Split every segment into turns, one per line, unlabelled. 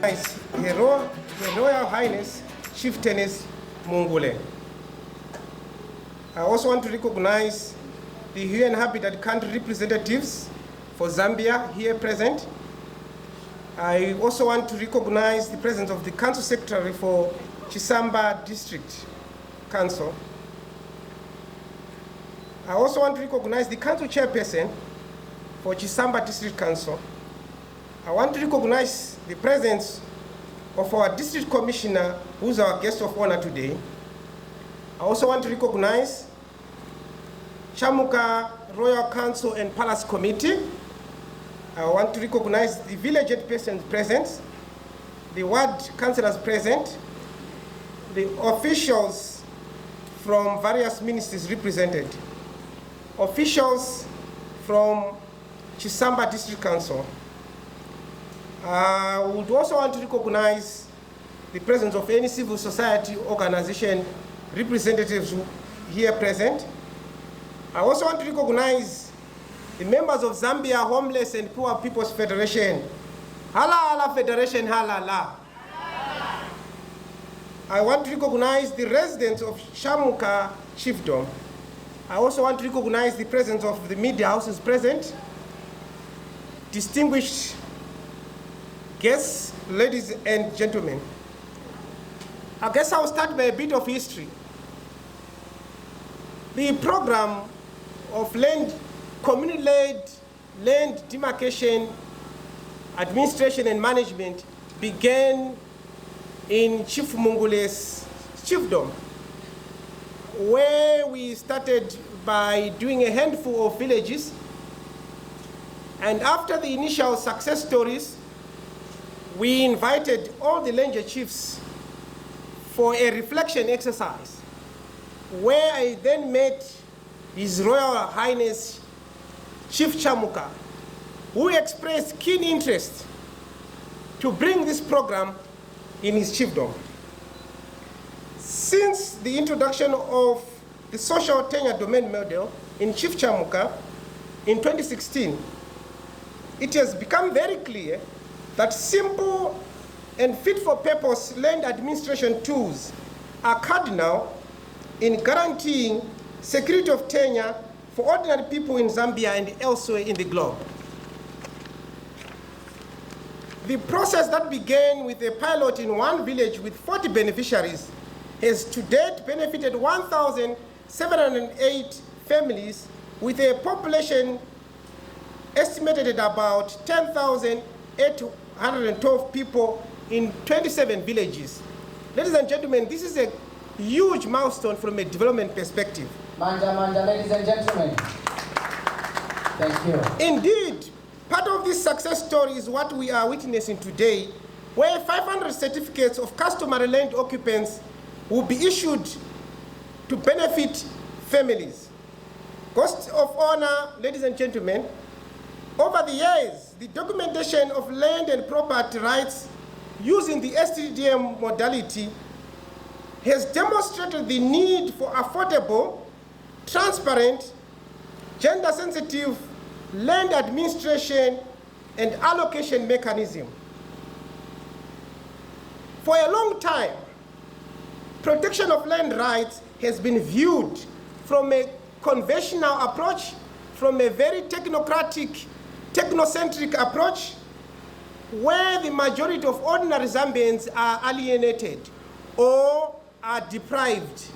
Her Royal Highness Chieftainess Mungule. I also want to recognize the UN Habitat country representatives for Zambia here present. I also want to recognize the presence of the Council Secretary for Chisamba District Council. I also want to recognize the Council Chairperson for Chisamba District Council. I want to recognize the presence of our District Commissioner, who's our guest of honor today. I also want to recognize Chamuka Royal Council and Palace Committee. I want to recognize the village head persons present, the ward councillors present, the officials from various ministries represented, officials from Chisamba District Council. I would also want to recognize the presence of any civil society organization representatives here present. I also want to recognize the members of Zambia Homeless and Poor People's Federation. Hala hala Federation, hala la. I want to recognize the residents of Chamuka Chiefdom. I also want to recognize the presence of the media houses present, distinguished guests, ladies and gentlemen. I guess I'll start by a bit of history. The program of community-led land demarcation, administration and management began in Chief Mungule's chiefdom, where we started by doing a handful of villages. And after the initial success stories, we invited all the Ranger chiefs for a reflection exercise, where I then met His Royal Highness Chief Chamuka, who expressed keen interest to bring this program in his chiefdom. Since the introduction of the social tenure domain model in Chief Chamuka in 2016, it has become very clear that simple and fit-for-purpose land administration tools are cardinal in guaranteeing security of tenure for ordinary people in Zambia and elsewhere in the globe. The process that began with a pilot in one village with 40 beneficiaries has to date benefited 1,708 families with a population estimated at about 10,812 people in 27 villages. Ladies and gentlemen, this is a huge milestone from a development perspective.
Manja, ladies and gentlemen. Thank you.
Indeed, part of this success story is what we are witnessing today, where 500 certificates of customary land occupants will be issued to benefit families. Cost of honor, ladies and gentlemen, over the years, the documentation of land and property rights using the STDM modality has demonstrated the need for affordable, transparent, gender-sensitive land administration and allocation mechanism. For a long time, protection of land rights has been viewed from a conventional approach, from a very technocentric approach, where the majority of ordinary Zambians are alienated or are deprived.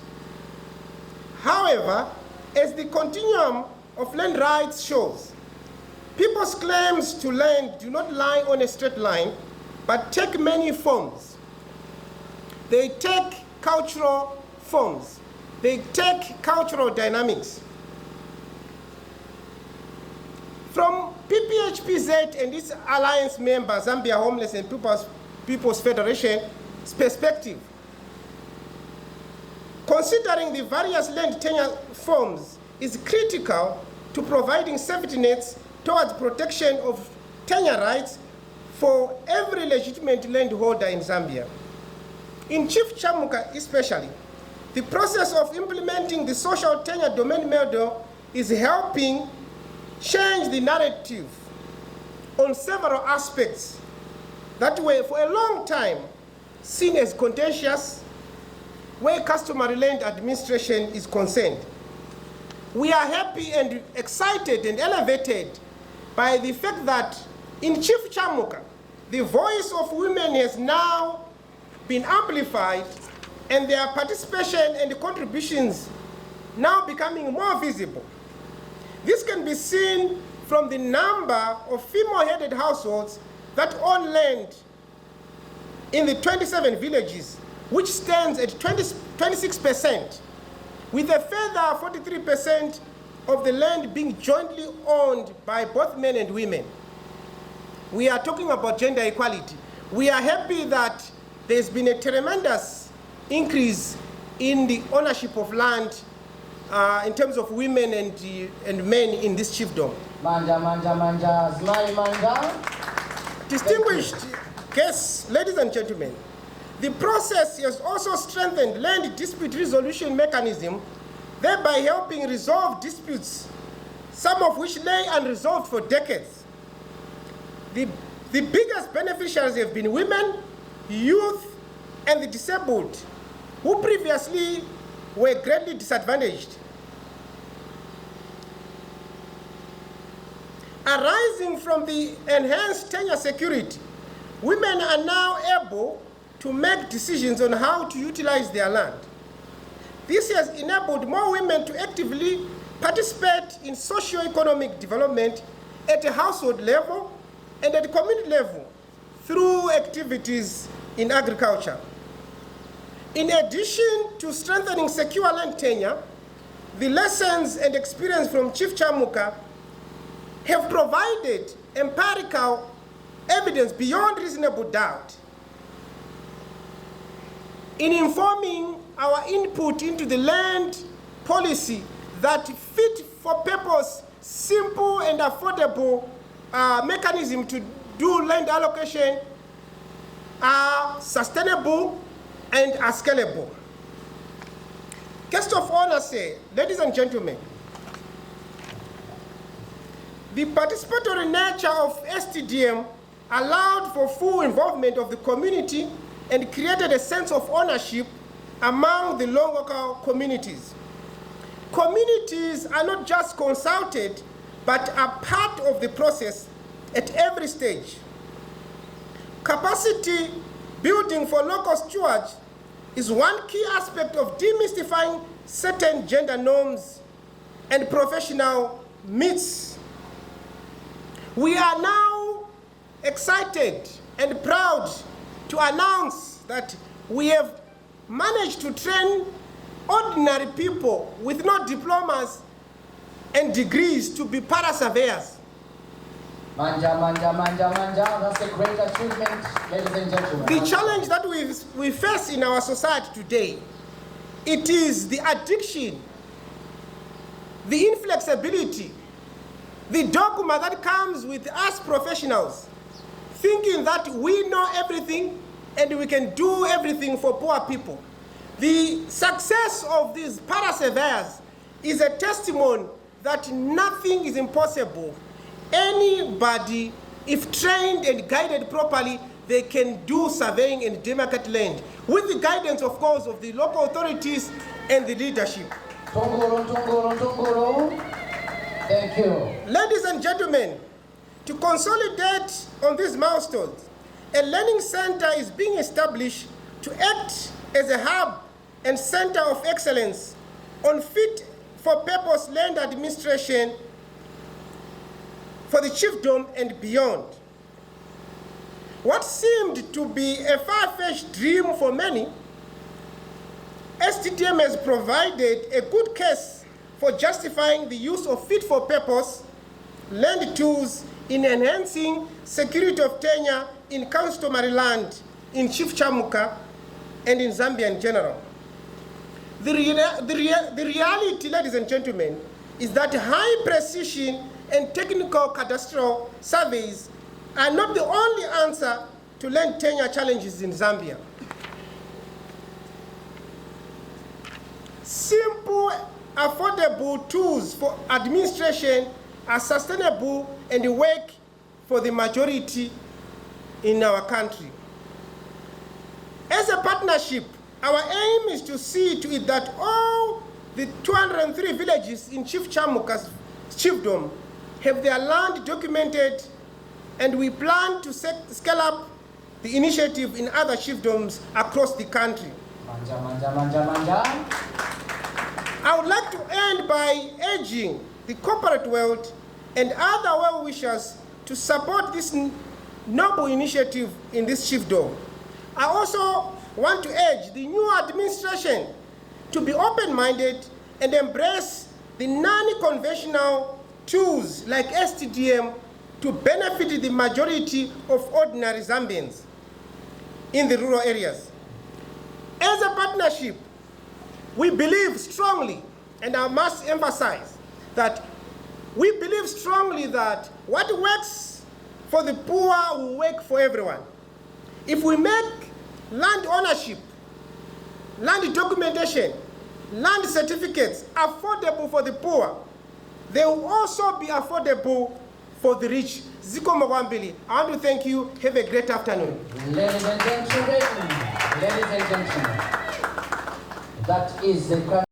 However, as the continuum of land rights shows, people's claims to land do not lie on a straight line, but take many forms. They take cultural forms. They take cultural dynamics. From pphpz and its alliance member, Zambia Homeless and People's Federation perspective, considering the various land tenure forms is critical to providing safety nets towards protection of tenure rights for every legitimate landholder in Zambia. In Chief Chamuka especially, the process of implementing the social tenure domain model is helping change the narrative on several aspects that were for a long time seen as contentious where customary land administration is concerned. We are happy and excited and elevated by the fact that in Chief Chamuka, the voice of women has now been amplified and their participation and contributions now becoming more visible. This can be seen from the number of female-headed households that own land in the 27 villages, which stands at 26%, with a further 43% of the land being jointly owned by both men and women. We are talking about gender equality. We are happy that there's been a tremendous increase in the ownership of land in terms of women and men in this chiefdom.
Manja, manja, manja, smile, manja.
Distinguished guests, ladies and gentlemen, the process has also strengthened land dispute resolution mechanism, thereby helping resolve disputes, some of which lay unresolved for decades. The biggest beneficiaries have been women, youth, and the disabled, who previously were greatly disadvantaged. Arising from the enhanced tenure security, women are now able to make decisions on how to utilize their land. This has enabled more women to actively participate in socio-economic development at a household level and at a community level through activities in agriculture. In addition to strengthening secure land tenure, the lessons and experience from Chief Chamuka have provided empirical evidence beyond reasonable doubt in informing our input into the land policy that fit for purpose, simple and affordable mechanism to do land allocation are sustainable and are scalable. Guest of honor say, ladies and gentlemen, the participatory nature of STDM allowed for full involvement of the community and created a sense of ownership among the local communities. Communities are not just consulted, but are part of the process at every stage. Capacity building for local stewards is one key aspect of demystifying certain gender norms and professional myths. We are now excited and proud to announce that we have managed to train ordinary people with no diplomas and degrees to be para-surveyors.
Manja, manja, manja, manja. That's a great achievement, ladies and gentlemen.
The challenge that we face in our society today, it is the addiction, the inflexibility, the dogma that comes with us professionals, thinking that we know everything and we can do everything for poor people. The success of these para-surveyors is a testimony that nothing is impossible. Anybody, if trained and guided properly, they can do surveying and demarcate land, with the guidance, of course, of the local authorities and the leadership.
Tongoro, tongoro, tongoro. Thank you.
Ladies and gentlemen, to consolidate on these milestones, a learning center is being established to act as a hub and center of excellence on fit-for-purpose land administration for the chiefdom and beyond. What seemed to be a far-fetched dream for many, STDM has provided a good case for justifying the use of fit-for-purpose land tools in enhancing security of tenure in customary land in Chief Chamuka and in Zambia in general. The reality, ladies and gentlemen, is that high precision and technical cadastral surveys are not the only answer to land tenure challenges in Zambia. Simple, affordable tools for administration are sustainable and work for the majority in our country. As a partnership, our aim is to see to it that all the 203 villages in Chief Chamuka's chiefdom have their land documented, and we plan to scale up the initiative in other chiefdoms across the country.
Manja, manja, manja, manja.
I would like to end by urging the corporate world and other well-wishers to support this noble initiative in this chiefdom. I also want to urge the new administration to be open-minded and embrace the non-conventional tools like STDM to benefit the majority of ordinary Zambians in the rural areas. As a partnership, we believe strongly, and I must emphasize that we believe strongly that what works for the poor will work for everyone. If we make land ownership, land documentation, land certificates affordable for the poor, they will also be affordable for the rich. Zikomo Wambili, I want to thank you. Have a great afternoon.
Ladies and gentlemen, that is the